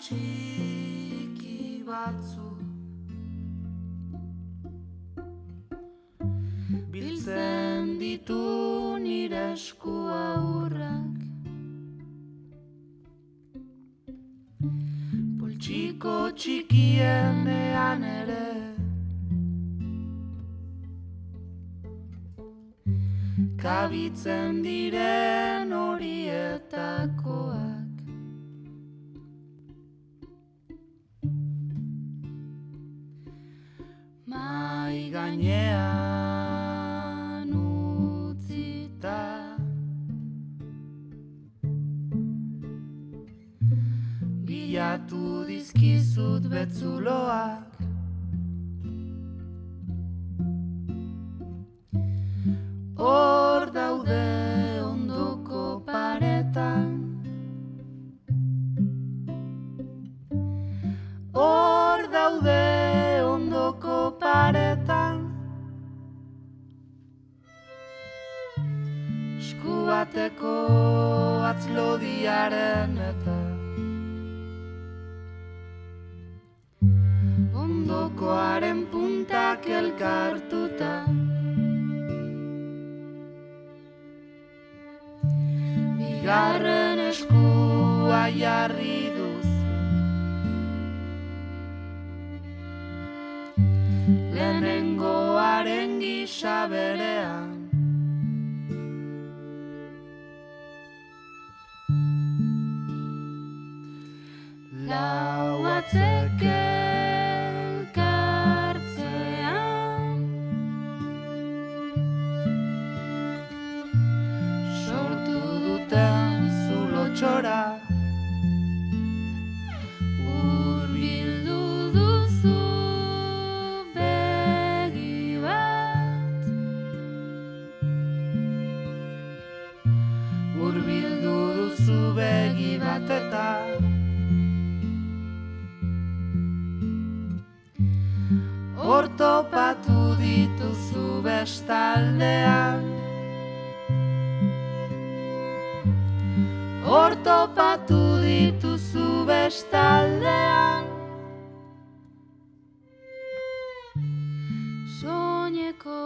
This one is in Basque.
txiki batzuk biltzen ditu nire esku aurrak. Poltsiko txikienean ere kabitzen diren horietakoak. Mai gainean utzita bilatu dizkizut betzuloak. Hor daude ondoko paretan, hor daude ondoko paretan. Esku bateko atzlodiaren eta ondokoaren puntak elkartuta. Bigarren eskua jarri duzu, lehenengoaren gisa berean. Lau atzek elkartzean sortu duten zulo txora. Hurbildu duzu begi bat, hurbildu duzu begi bat eta hor topatu dituzu bestaldean. Hor topatu dituzu bestaldean. Soineko